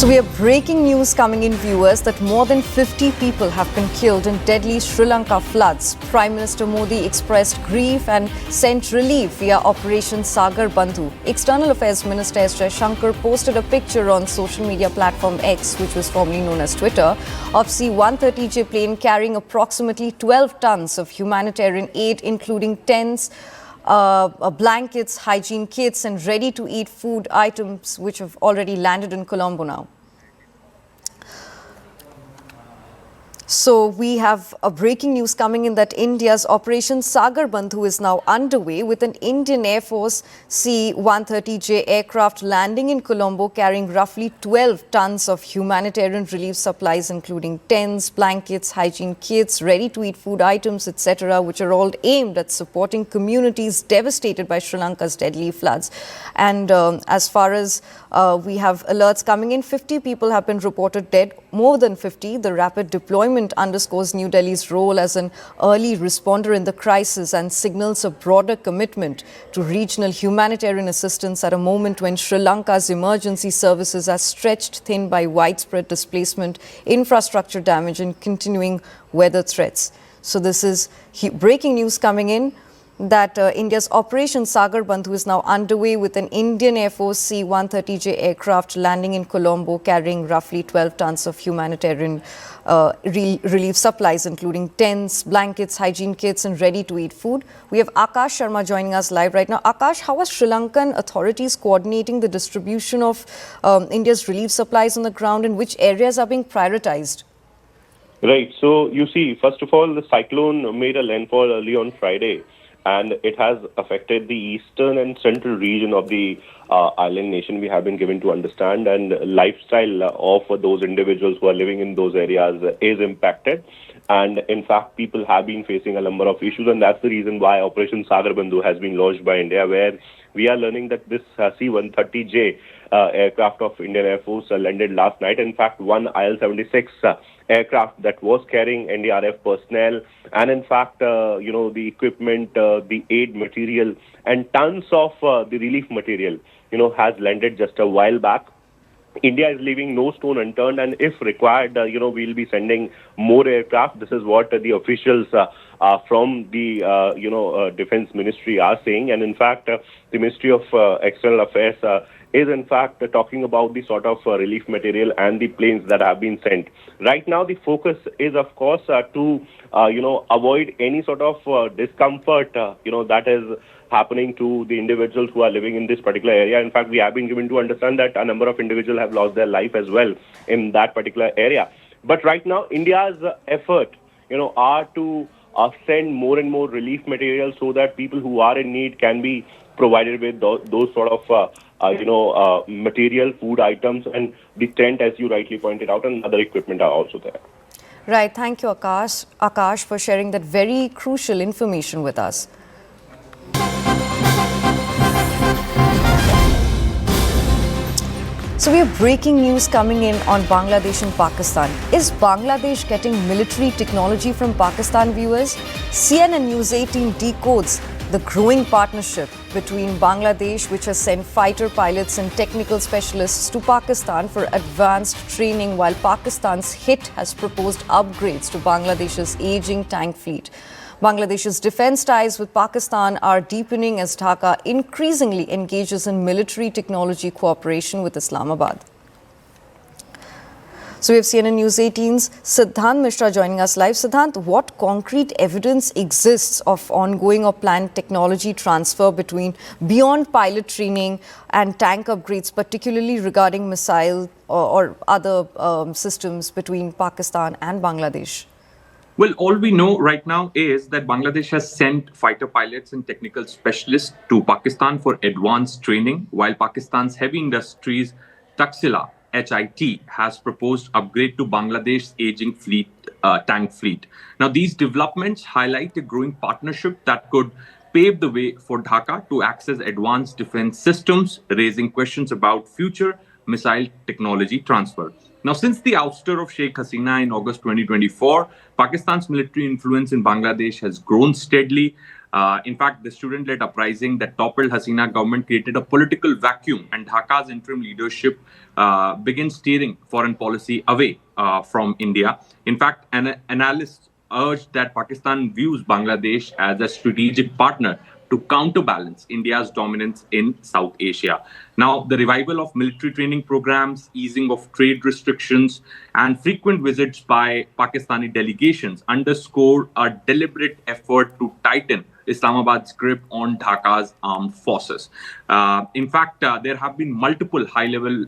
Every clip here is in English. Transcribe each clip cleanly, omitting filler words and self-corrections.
So we have breaking news coming in, viewers, that more than 50 people have been killed in deadly Sri Lanka floods. Prime Minister Modi expressed grief and sent relief via Operation Sagar Bandhu. External Affairs Minister S. Shankar posted a picture on social media platform X, which was formerly known as Twitter, of C-130J plane carrying approximately 12 tons of humanitarian aid, including tents, blankets, hygiene kits and ready-to-eat food items, which have already landed in Colombo now. So we have a breaking news coming in that India's Operation Sagar Bandhu is now underway, with an Indian Air Force C-130J aircraft landing in Colombo carrying roughly 12 tons of humanitarian relief supplies, including tents, blankets, hygiene kits, ready-to-eat food items, etc., which are all aimed at supporting communities devastated by Sri Lanka's deadly floods. And as far as we have alerts coming in, 50 people have been reported dead, more than 50. The rapid deployment underscores New Delhi's role as an early responder in the crisis and signals a broader commitment to regional humanitarian assistance at a moment when Sri Lanka's emergency services are stretched thin by widespread displacement, infrastructure damage and continuing weather threats. So this is breaking news coming in that India's Operation Sagar Bandhu is now underway, with an Indian Air Force C-130J aircraft landing in Colombo carrying roughly 12 tons of humanitarian relief supplies, including tents, blankets, hygiene kits and ready-to-eat food. We have Akash Sharma joining us live right now. Akash, how are Sri Lankan authorities coordinating the distribution of India's relief supplies on the ground, and which areas are being prioritized? Right. So you see, first of all, the cyclone made a landfall early on Friday, and it has affected the eastern and central region of the island nation, we have been given to understand, and lifestyle of those individuals who are living in those areas is impacted. And in fact, people have been facing a number of issues, and that's the reason why Operation Sagar Bandhu has been launched by India, where we are learning that this C-130J aircraft of Indian Air Force landed last night. In fact, one IL-76 aircraft that was carrying NDRF personnel and in fact, the equipment, the aid material and tons of the relief material, has landed just a while back. India is leaving no stone unturned, and if required, we'll be sending more aircraft. This is what the officials from the, Defense Ministry are saying. And in fact, the Ministry of External Affairs is in fact talking about the sort of relief material and the planes that have been sent. Right now, the focus is, of course, to, avoid any sort of discomfort, that is happening to the individuals who are living in this particular area. In fact, we have been given to understand that a number of individuals have lost their life as well in that particular area. But right now, India's effort, are to send more and more relief materials so that people who are in need can be provided with those sort of material, food items, and the tent, as you rightly pointed out, and other equipment are also there. Right. Thank you, Akash, for sharing that very crucial information with us. So we have breaking news coming in on Bangladesh and Pakistan. Is Bangladesh getting military technology from Pakistan, viewers? CNN News 18 decodes the growing partnership between Bangladesh, which has sent fighter pilots and technical specialists to Pakistan for advanced training, while Pakistan's HIT has proposed upgrades to Bangladesh's aging tank fleet. Bangladesh's defense ties with Pakistan are deepening as Dhaka increasingly engages in military technology cooperation with Islamabad. So we have CNN News 18's Siddhant Mishra joining us live. Siddhant, what concrete evidence exists of ongoing or planned technology transfer beyond pilot training and tank upgrades, particularly regarding missile or other systems between Pakistan and Bangladesh? Well, all we know right now is that Bangladesh has sent fighter pilots and technical specialists to Pakistan for advanced training, while Pakistan's heavy industries, Taxila, HIT, has proposed upgrade to Bangladesh's aging tank fleet. Now, these developments highlight a growing partnership that could pave the way for Dhaka to access advanced defense systems, raising questions about future missile technology transfer. Now, since the ouster of Sheikh Hasina in August 2024, Pakistan's military influence in Bangladesh has grown steadily. In fact, the student-led uprising that toppled Hasina government created a political vacuum, and Dhaka's interim leadership began steering foreign policy away from India. In fact, analysts urged that Pakistan views Bangladesh as a strategic partner to counterbalance India's dominance in South Asia. Now, the revival of military training programs, easing of trade restrictions, and frequent visits by Pakistani delegations underscore a deliberate effort to tighten Islamabad's grip on Dhaka's armed forces. In fact, there have been multiple high-level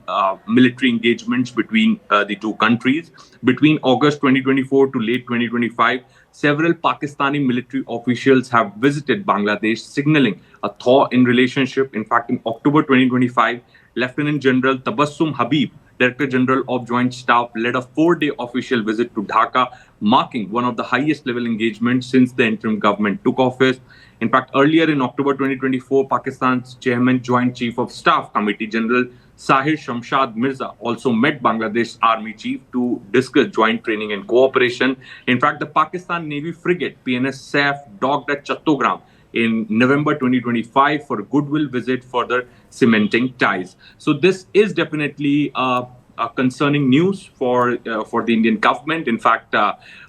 military engagements between the two countries. Between August 2024 to late 2025, several Pakistani military officials have visited Bangladesh, signaling a thaw in relationship. In fact, in October 2025, Lieutenant General Tabassum Habib, Director General of Joint Staff, led a 4-day official visit to Dhaka, marking one of the highest level engagements since the interim government took office. In fact, earlier in October 2024, Pakistan's Chairman Joint Chief of Staff Committee General Sahir Shamshad Mirza also met Bangladesh Army Chief to discuss joint training and cooperation. In fact, the Pakistan Navy frigate PNS Saif docked at Chattogram in November 2025 for a goodwill visit, further cementing ties. So this is definitely a concerning news for the Indian government. In fact,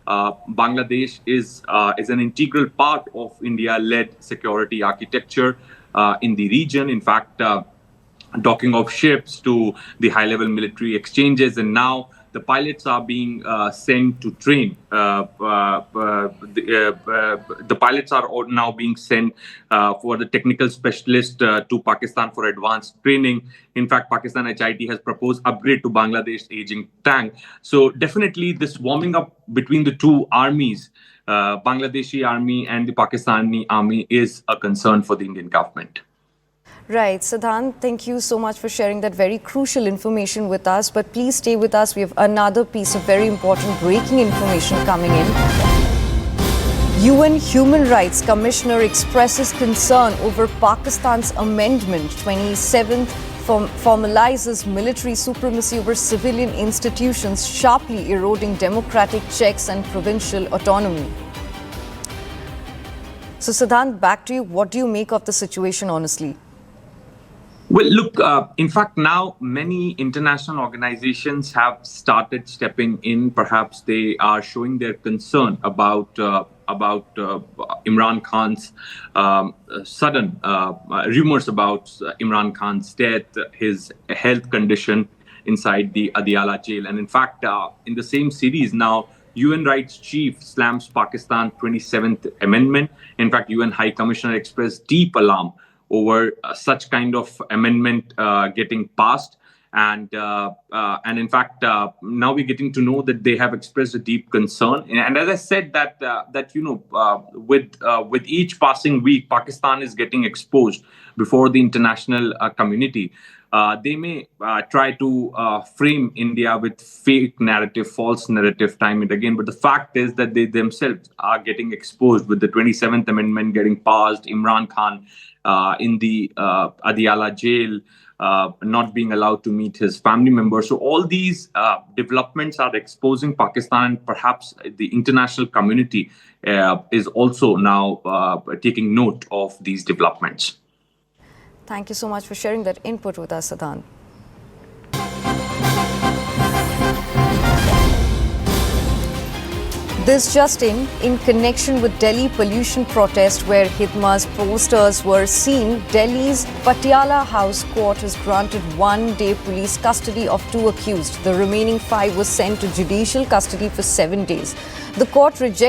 Bangladesh is an integral part of India-led security architecture in the region. In fact, docking of ships to the high-level military exchanges, and now the pilots are being sent to train. The pilots are now being sent for the technical specialist to Pakistan for advanced training. In fact, Pakistan HIT has proposed upgrade to Bangladesh aging tank. So definitely this warming up between the two armies, Bangladeshi army and the Pakistani army, is a concern for the Indian government. Right. Siddhant, thank you so much for sharing that very crucial information with us. But please stay with us. We have another piece of very important breaking information coming in. UN Human Rights Commissioner expresses concern over Pakistan's Amendment 27th formalizes military supremacy over civilian institutions, sharply eroding democratic checks and provincial autonomy. So, Siddhant, back to you. What do you make of the situation, honestly? Well, look, in fact, now many international organizations have started stepping in. Perhaps they are showing their concern about Imran Khan's sudden rumors about Imran Khan's death, his health condition inside the Adiala jail. And in fact, in the same series now, UN Rights Chief slams Pakistan 27th Amendment. In fact, UN High Commissioner expressed deep alarm over such kind of amendment getting passed. And in fact, now we're getting to know that they have expressed a deep concern. And as I said, with each passing week, Pakistan is getting exposed before the international community. They may try to frame India with fake narrative, false narrative time and again. But the fact is that they themselves are getting exposed with the 27th Amendment getting passed, Imran Khan in the Adiala jail, not being allowed to meet his family members. So all these developments are exposing Pakistan. Perhaps the international community is also now taking note of these developments. Thank you so much for sharing that input with us, Siddhant. This just in connection with Delhi pollution protest where Hidma's posters were seen, Delhi's Patiala House Court has granted 1-day police custody of 2 accused. The remaining 5 were sent to judicial custody for 7 days. The court rejected